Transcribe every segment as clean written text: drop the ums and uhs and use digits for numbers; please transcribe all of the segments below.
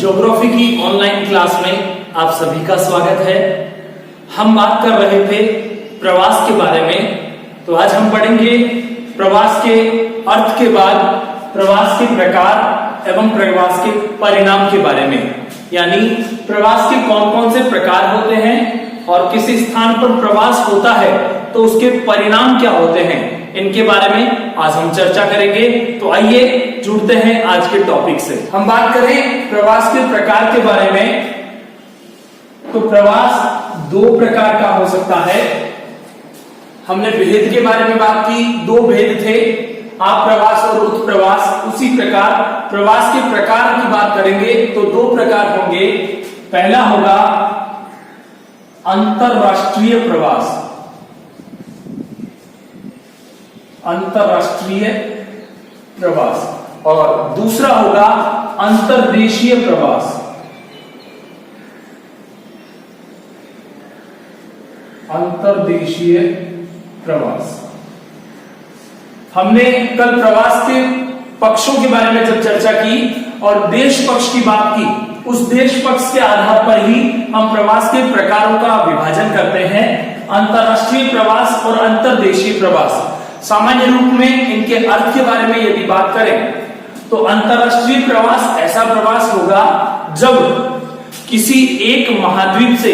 Geography की online class में आप सभी का स्वागत है। हम बात कर रहे थे प्रवास के बारे में, तो आज हम पढ़ेंगे प्रवास के अर्थ के बाद प्रवास के प्रकार एवं प्रवास के परिणाम के बारे में, यानी प्रवास के कौन कौन से प्रकार होते हैं और किसी स्थान पर प्रवास होता है तो उसके परिणाम क्या होते हैं, इनके बारे में आज हम चर्चा करेंगे। तो आइए जुड़ते हैं आज के टॉपिक से। हम बात करें प्रवास के प्रकार के बारे में, तो प्रवास दो प्रकार का हो सकता है। हमने भेद के बारे में बात की, दो भेद थे, आप्रवास और उत्प्रवास। उसी प्रकार प्रवास के प्रकार की बात करेंगे तो दो प्रकार होंगे। पहला होगा अंतरराष्ट्रीय प्रवास, अंतरराष्ट्रीय प्रवास, और दूसरा होगा अंतर्देशीय प्रवास, अंतर्देशीय प्रवास। हमने कल प्रवास के पक्षों के बारे में जब चर्चा की और देश पक्ष की बात की, उस देश पक्ष के आधार पर ही हम प्रवास के प्रकारों का विभाजन करते हैं, अंतरराष्ट्रीय प्रवास और अंतर्देशीय प्रवास। सामान्य रूप में इनके अर्थ के बारे में यदि बात करें तो अंतरराष्ट्रीय प्रवास ऐसा प्रवास होगा जब किसी एक महाद्वीप से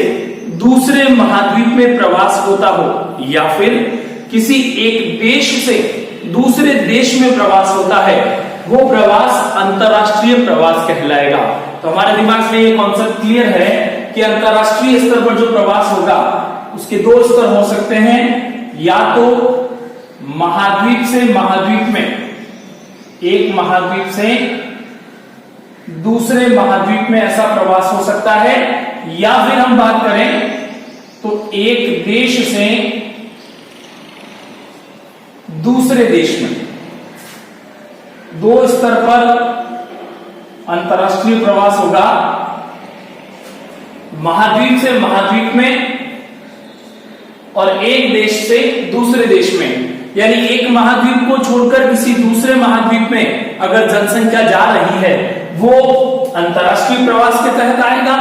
दूसरे महाद्वीप में प्रवास होता हो, या फिर किसी एक देश से दूसरे देश में प्रवास होता है, वो प्रवास अंतरराष्ट्रीय प्रवास कहलाएगा। तो हमारे दिमाग में ये कॉन्सेप्ट क्लियर है कि अंतरराष्ट्रीय स्तर पर जो प्रवास होगा उसके दो स्तर हो सकते हैं, या तो महाद्वीप से महाद्वीप में, एक महाद्वीप से दूसरे महाद्वीप में ऐसा प्रवास हो सकता है, या फिर हम बात करें तो एक देश से दूसरे देश में। दो स्तर पर अंतरराष्ट्रीय प्रवास होगा, महाद्वीप से महाद्वीप में और एक देश से दूसरे देश में। यानी एक महाद्वीप को छोड़कर किसी दूसरे महाद्वीप में अगर जनसंख्या जा रही है वो अंतरराष्ट्रीय प्रवास के तहत आएगा।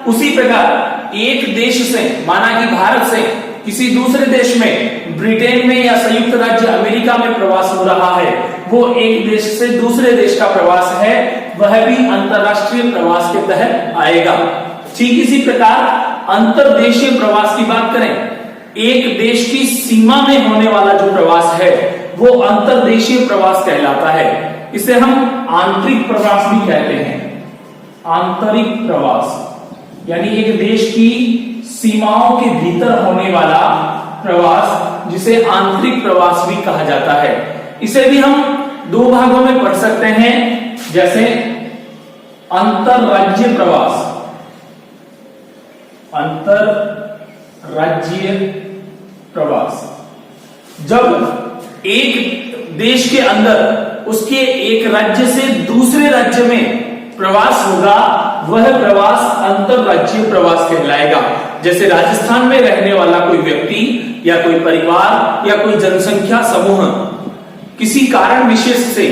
उसी प्रकार एक देश से, माना कि भारत से किसी दूसरे देश में, ब्रिटेन में या संयुक्त राज्य अमेरिका में प्रवास हो रहा है, वो एक देश से दूसरे देश का प्रवास है, वह भी अंतरराष्ट्रीय प्रवास के तहत आएगा। ठीक इसी प्रकार अंतर्देशीय प्रवास की बात करें, एक देश की सीमा में होने वाला जो प्रवास है वो अंतर्देशीय प्रवास कहलाता है। इसे हम आंतरिक प्रवास भी कहते हैं। आंतरिक प्रवास यानी एक देश की सीमाओं के भीतर होने वाला प्रवास, जिसे आंतरिक प्रवास भी कहा जाता है। इसे भी हम दो भागों में पढ़ सकते हैं, जैसे अंतरराज्य प्रवास, अंतरराज्यीय प्रवास, जब एक देश के अंदर उसके एक राज्य से दूसरे राज्य में प्रवास होगा, वह प्रवास अंतरराज्यीय प्रवास कहलाएगा। जैसे राजस्थान में रहने वाला कोई व्यक्ति या कोई परिवार या कोई जनसंख्या समूह किसी कारण विशेष से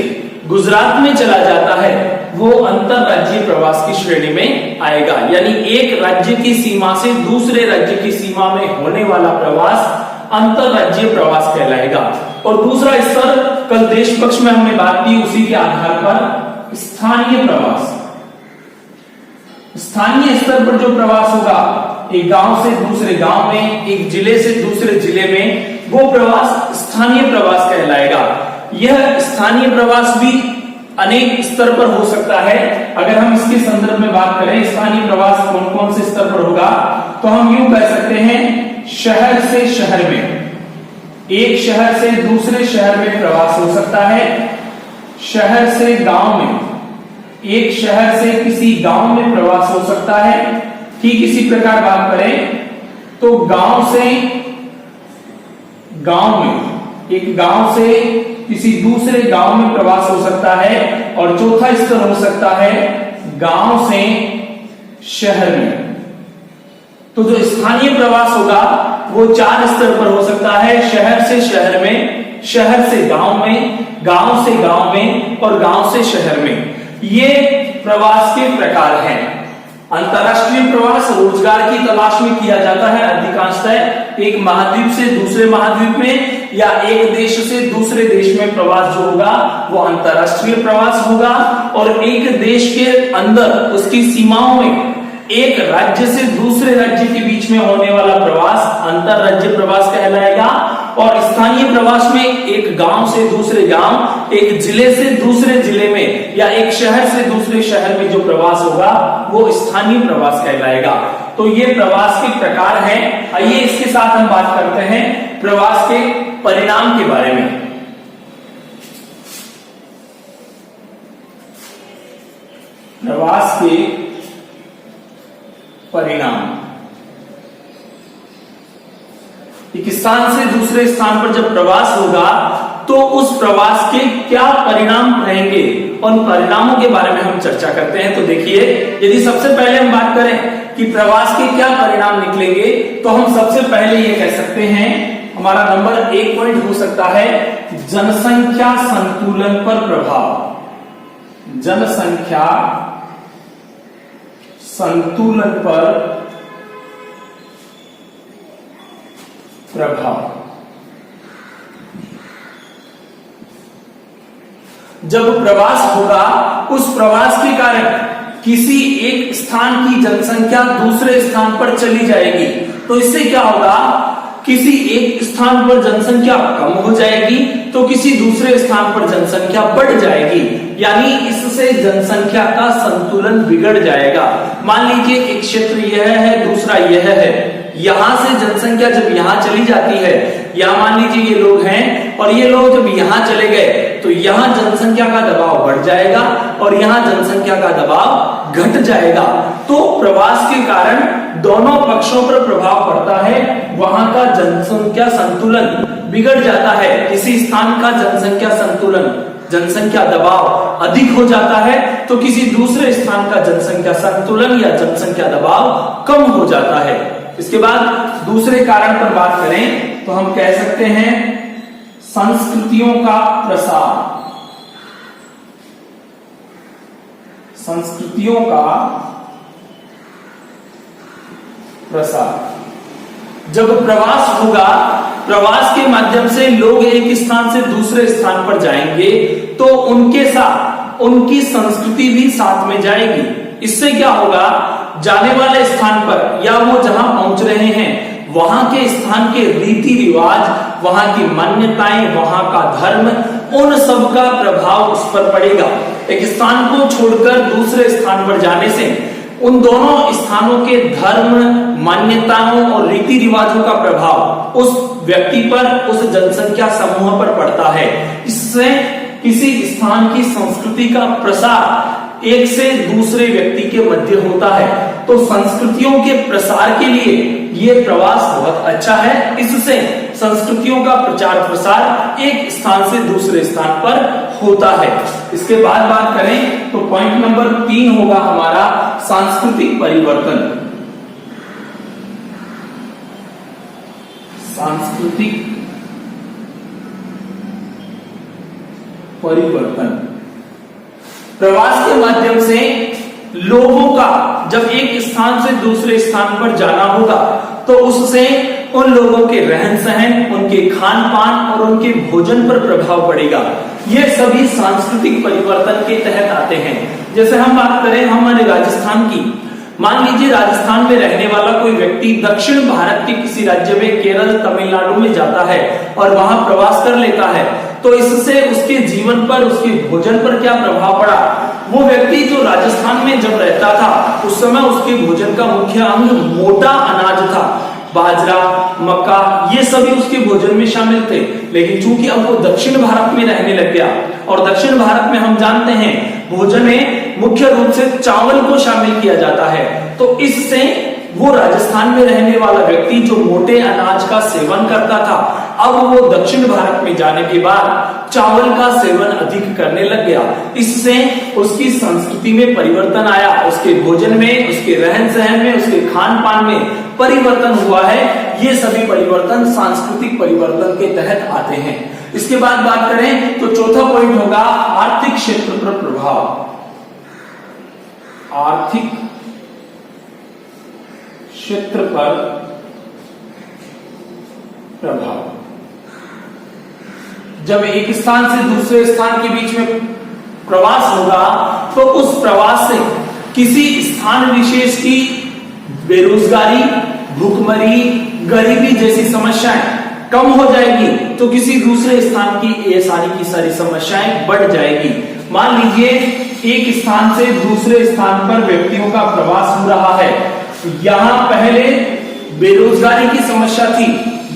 गुजरात में चला जाता है, वो अंतरराज्यीय प्रवास की श्रेणी में आएगा। यानी एक राज्य की सीमा से दूसरे राज्य की सीमा में होने वाला प्रवास अंतरराज्यीय प्रवास कहलाएगा। और दूसरा स्तर कल देश पक्ष में हमने बात की, उसी के आधार पर स्थानीय प्रवास। स्थानीय स्तर पर जो प्रवास होगा, एक गांव से दूसरे गांव में, एक जिले से दूसरे जिले में, वो प्रवास स्थानीय प्रवास कहलाएगा। यह स्थानीय प्रवास भी अनेक स्तर पर हो सकता है। अगर हम इसके संदर्भ में बात करें, स्थानीय प्रवास कौन कौन से स्तर पर होगा, तो हम यूं कह सकते हैं, शहर से शहर में, एक शहर से दूसरे शहर में प्रवास हो सकता है। शहर से गांव में, एक शहर से किसी गांव में प्रवास हो सकता है। ठीक इसी प्रकार बात करें तो गांव से गांव में, एक गांव से किसी दूसरे गांव में प्रवास हो सकता है। और चौथा स्तर हो सकता है गांव से शहर में। तो जो स्थानीय प्रवास होगा वो चार स्तर पर हो सकता है, शहर से शहर में, शहर से गांव में, गांव से गांव में और गांव से शहर में। ये प्रवास के प्रकार हैं। अंतरराष्ट्रीय प्रवास रोजगार की तलाश में किया जाता है अधिकांशतः एक महाद्वीप से दूसरे महाद्वीप में या एक देश से दूसरे देश में प्रवास जो होगा वो अंतरराष्ट्रीय प्रवास होगा। और एक देश के अंदर उसकी सीमाओं में एक राज्य से दूसरे राज्य के बीच में होने वाला प्रवास अंतरराज्य प्रवास कहलाएगा। और स्थानीय प्रवास में एक गांव से दूसरे गांव, एक जिले से दूसरे जिले में या एक शहर से दूसरे शहर में जो प्रवास होगा वो स्थानीय प्रवास कहलाएगा। तो ये प्रवास के प्रकार हैं। आइए इसके साथ हम बात करते हैं प्रवास के परिणाम के बारे में। प्रवास के परिणाम, एक स्थान से दूसरे स्थान पर जब प्रवास होगा तो उस प्रवास के क्या परिणाम रहेंगे, उन परिणामों के बारे में हम चर्चा करते हैं। तो देखिए, यदि सबसे पहले हम बात करें कि प्रवास के क्या परिणाम निकलेंगे तो हम सबसे पहले ये कह सकते हैं, हमारा नंबर 1 पॉइंट हो सकता है जनसंख्या संतुलन पर प्रभाव। जनसंख्या संतुलन पर प्रभाव। जब प्रवास होगा उस प्रवास के कारण किसी एक स्थान की जनसंख्या दूसरे स्थान पर चली जाएगी तो इससे क्या होगा, किसी एक स्थान पर जनसंख्या कम हो जाएगी तो किसी दूसरे स्थान पर जनसंख्या बढ़ जाएगी, यानी इससे जनसंख्या का संतुलन बिगड़ जाएगा। मान लीजिए एक क्षेत्र यह है, दूसरा यह है, यहां से जनसंख्या जब यहां चली जाती है, या मान लीजिए ये लोग हैं और ये लोग जब यहां चले गए तो यहां जनसंख्या का दबाव बढ़ जाएगा और यहां जनसंख्या का दबाव घट जाएगा। तो प्रवास के कारण दोनों पक्षों पर प्रभाव पड़ता है, वहां का जनसंख्या संतुलन बिगड़ जाता है। किसी स्थान का जनसंख्या संतुलन, जनसंख्या दबाव अधिक हो जाता है तो किसी दूसरे स्थान का जनसंख्या संतुलन या जनसंख्या दबाव कम हो जाता है। इसके बाद दूसरे कारण पर बात करें तो हम कह सकते हैं संस्कृतियों का प्रसार। संस्कृतियों का प्रसार। जब प्रवास होगा, प्रवास के माध्यम से लोग एक स्थान से दूसरे स्थान पर जाएंगे तो उनके साथ उनकी संस्कृति भी साथ में जाएगी। इससे क्या होगा, जाने वाले स्थान पर या वो जहां पहुंच रहे हैं वहां के स्थान के रीति रिवाज, वहां की मान्यताएं, वहां का धर्म, उन सब का प्रभाव उस पर पड़ेगा। एक स्थान को छोड़कर दूसरे स्थान पर जाने से उन दोनों स्थानों के धर्म, मान्यताओं और रीति रिवाजों का प्रभाव उस व्यक्ति पर, उस जनसंख्या समूह पर पड़ता है। इससे किसी स्थान की संस्कृति का प्रसार एक से दूसरे व्यक्ति के मध्य होता है। तो संस्कृतियों के प्रसार के लिए ये प्रवास बहुत अच्छा है। इससे संस्कृतियों का प्रचार प्रसार एक स्थान से दूसरे स्थान पर होता है। इसके बाद बात करें तो पॉइंट नंबर 3 होगा हमारा सांस्कृतिक परिवर्तन। सांस्कृतिक परिवर्तन। प्रवास के माध्यम से लोगों का जब एक स्थान से दूसरे स्थान पर जाना होगा तो उससे उन लोगों के रहन सहन, उनके खान पान और उनके भोजन पर प्रभाव पड़ेगा। ये सभी सांस्कृतिक परिवर्तन के तहत आते हैं। जैसे हम बात करें हमारे राजस्थान की, मान लीजिए राजस्थान में रहने वाला कोई व्यक्ति दक्षिण भारत के किसी राज्य में, केरल, तमिलनाडु में जाता है और वहां प्रवास कर लेता है तो इससे उसके जीवन पर, उसके भोजन पर क्या प्रभाव पड़ा। वो व्यक्ति जो राजस्थान में जब रहता था उस समय उसके भोजन का मुख्य अंग मोटा अनाज था, बाजरा, मक्का, ये सभी उसके भोजन में शामिल थे। लेकिन चूंकि अब वो दक्षिण भारत में रहने लग गया और दक्षिण भारत में हम जानते हैं भोजन में मुख्य रूप से चावल को शामिल किया जाता है, तो इससे वो राजस्थान में रहने वाला व्यक्ति जो मोटे अनाज का सेवन करता था, अब वो दक्षिण भारत में जाने के बाद चावल का सेवन अधिक करने लग गया। इससे उसकी संस्कृति में परिवर्तन आया, उसके भोजन में, उसके रहन सहन में, उसके खान पान में परिवर्तन हुआ है। ये सभी परिवर्तन सांस्कृतिक परिवर्तन के तहत आते हैं। इसके बाद बात करें तो चौथा पॉइंट होगा आर्थिक क्षेत्र पर प्रभाव। आर्थिक क्षेत्र पर प्रभाव। जब एक स्थान से दूसरे स्थान के बीच में प्रवास होगा तो उस प्रवास से किसी स्थान विशेष की बेरोजगारी, भूखमरी, गरीबी जैसी समस्याएं कम हो जाएगी, तो किसी दूसरे स्थान की ये सारी की सारी समस्याएं बढ़ जाएगी। मान लीजिए एक स्थान से दूसरे स्थान पर व्यक्तियों का प्रवास हो रहा है। यहां पहले बेरोजगारी की समस्या थी,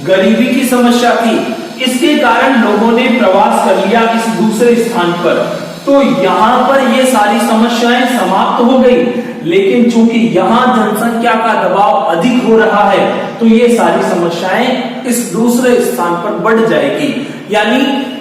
गरीबी की समस्या थी, इसके कारण लोगों ने प्रवास कर लिया इस दूसरे स्थान पर, तो यहां पर ये सारी समस्याएं समाप्त हो गई। लेकिन चूंकि यहां जनसंख्या का दबाव अधिक हो रहा है तो ये सारी समस्याएं इस दूसरे स्थान पर बढ़ जाएगी। यानी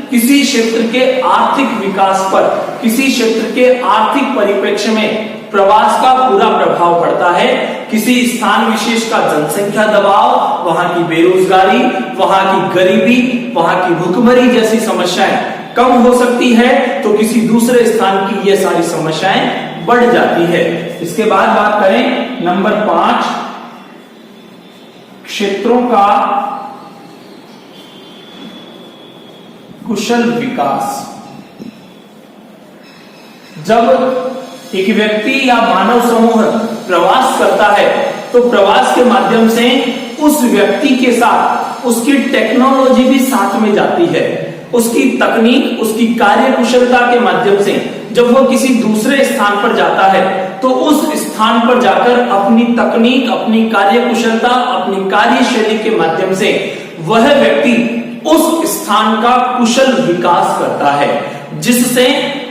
किसी क्षेत्र के आर्थिक विकास पर, किसी क्षेत्र के आर्थिक परिप्रेक्ष्य में प्रवास का पूरा प्रभाव पड़ता है। किसी स्थान विशेष का जनसंख्या दबाव, वहां की बेरोजगारी, वहां की गरीबी, वहां की भूखमरी जैसी समस्याएं कम हो सकती है, तो किसी दूसरे स्थान की ये सारी समस्याएं बढ़ जाती है। इसके बाद बात करें नंबर 5, क्षेत्रों का कुशल विकास। जब एक व्यक्ति या मानव समूह प्रवास करता है तो प्रवास के माध्यम से उस व्यक्ति के साथ उसकी टेक्नोलॉजी भी साथ में जाती है। उसकी तकनीक, उसकी कार्य कुशलता के माध्यम से जब वो किसी दूसरे स्थान पर जाता है तो उस स्थान पर जाकर अपनी तकनीक, अपनी कार्य कुशलता, अपनी कार्यशैली के माध्यम से वह व्यक्ति उस स्थान का कुशल विकास करता है, जिससे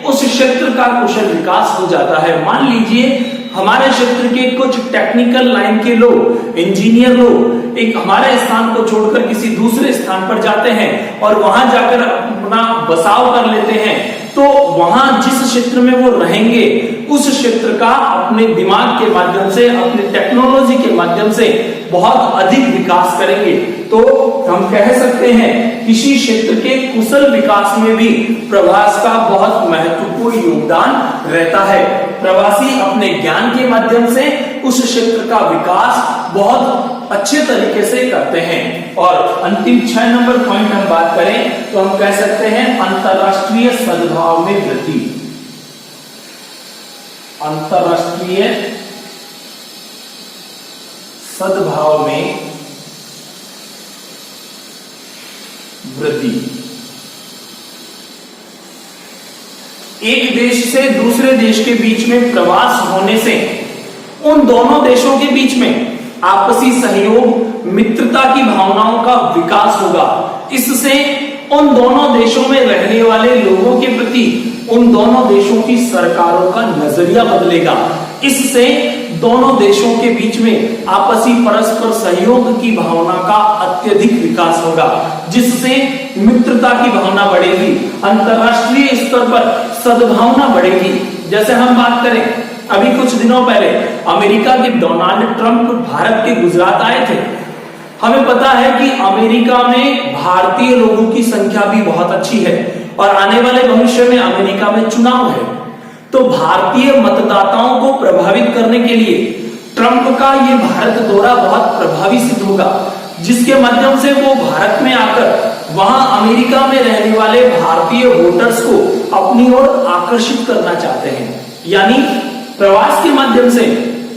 उस क्षेत्र का कुशल विकास हो जाता है। मान लीजिए हमारे क्षेत्र के कुछ टेक्निकल लाइन के लोग, इंजीनियर लोग एक हमारे स्थान को छोड़कर किसी दूसरे स्थान पर जाते हैं और वहां जाकर अपना बसाव कर लेते हैं, तो वहां जिस क्षेत्र में वो रहेंगे उस क्षेत्र का अपने दिमाग के माध्यम से, अपने टेक्नोलॉजी के माध्यम से बहुत अधिक विकास करेंगे। तो हम कह सकते हैं किसी क्षेत्र के कुशल विकास में भी प्रवास का बहुत महत्वपूर्ण योगदान रहता है। प्रवासी अपने ज्ञान के माध्यम से उस क्षेत्र का विकास बहुत अच्छे तरीके से करते हैं। और अंतिम 6 नंबर पॉइंट हम बात करें तो हम कह सकते हैं अंतरराष्ट्रीय सद्भाव में वृद्धि। अंतरराष्ट्रीय सद्भाव में वृद्धि। एक देश से दूसरे देश के बीच में प्रवास होने से उन दोनों देशों के बीच में आपसी सहयोग, मित्रता की भावनाओं का विकास होगा। इससे उन दोनों देशों में रहने वाले लोगों के प्रति उन दोनों देशों की सरकारों का नजरिया बदलेगा। इससे दोनों देशों के बीच में आपसी परस्पर सहयोग की भावना का अत्यधिक विकास होगा, जिससे मित्रता की भावना बढ़ेगी, अंतरराष्ट्रीय स्तर पर सद्भावना बढ़ेगी। जैसे हम बात करें, अभी कुछ दिनों पहले अमेरिका के डोनाल्ड ट्रंप भारत के गुजरात आए थे। हमें पता है कि अमेरिका में भारतीय लोगों की संख्या भी बहुत अच्छी है और आने वाले भविष्य में अमेरिका में चुनाव है, तो भारतीय मतदाताओं को प्रभावित करने के लिए ट्रंप का ये भारत दौरा बहुत प्रभावी सिद्ध होगा, जिसके माध्यम से वो भारत में आकर वहां अमेरिका में रहने वाले भारतीय वोटर्स को अपनी ओर आकर्षित करना चाहते हैं। यानी प्रवास के माध्यम से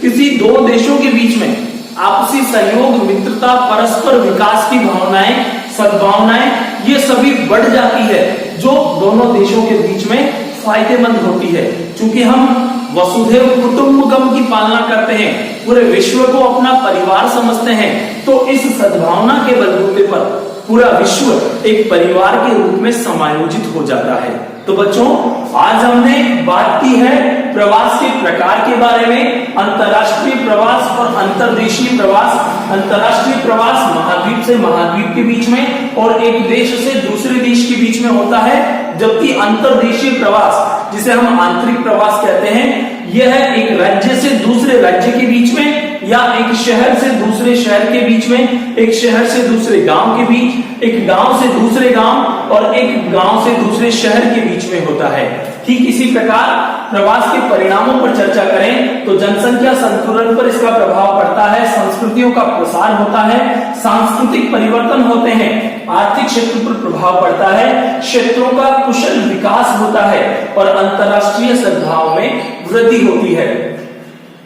किसी दो देशों के बीच में आपसी सहयोग, मित्रता, परस्पर विकास की भावनाएं, सद्भावनाएं, ये सभी बढ़ जाती है, जो दोनों देशों के बीच में फायदेमंद होती है। क्योंकि हम वसुधैव कुटुंबकम की पालना करते हैं, पूरे विश्व को अपना परिवार समझते हैं, तो इस सद्भावना के बलबूते पर पूरा विश्व एक परिवार के रूप में समायोजित हो जाता है। तो बच्चों, आज हमने बात की है प्रवास के प्रकार के बारे में, अंतरराष्ट्रीय प्रवास और अंतर्देशीय प्रवास। अंतरराष्ट्रीय प्रवास महाद्वीप से महाद्वीप के बीच में और एक देश से दूसरे देश के बीच में होता है, जबकि अंतर्देशीय प्रवास, जिसे हम आंतरिक प्रवास कहते हैं, यह है एक राज्य से दूसरे राज्य के बीच में या एक शहर से दूसरे शहर के बीच में, एक शहर से दूसरे गांव के बीच, एक गांव से दूसरे गांव और एक गांव से दूसरे शहर के बीच में होता है। ठीक इसी प्रकार प्रवास के परिणामों पर चर्चा करें तो जनसंख्या संतुलन पर इसका प्रभाव पड़ता है, संस्कृतियों का प्रसार होता है, सांस्कृतिक परिवर्तन होते हैं, आर्थिक क्षेत्र पर प्रभाव पड़ता है, क्षेत्रों का कुशल विकास होता है और अंतरराष्ट्रीय सद्भाव में वृद्धि होती है।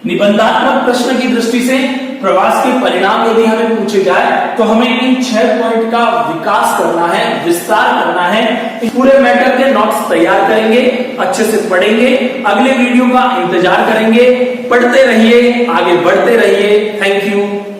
निबंधात्मक प्रश्न की दृष्टि से प्रवास के परिणाम यदि हमें पूछे जाए तो हमें इन 6 पॉइंट का विकास करना है, विस्तार करना है। इस पूरे मैटर के नोट्स तैयार करेंगे, अच्छे से पढ़ेंगे, अगले वीडियो का इंतजार करेंगे। पढ़ते रहिए, आगे बढ़ते रहिए। Thank you.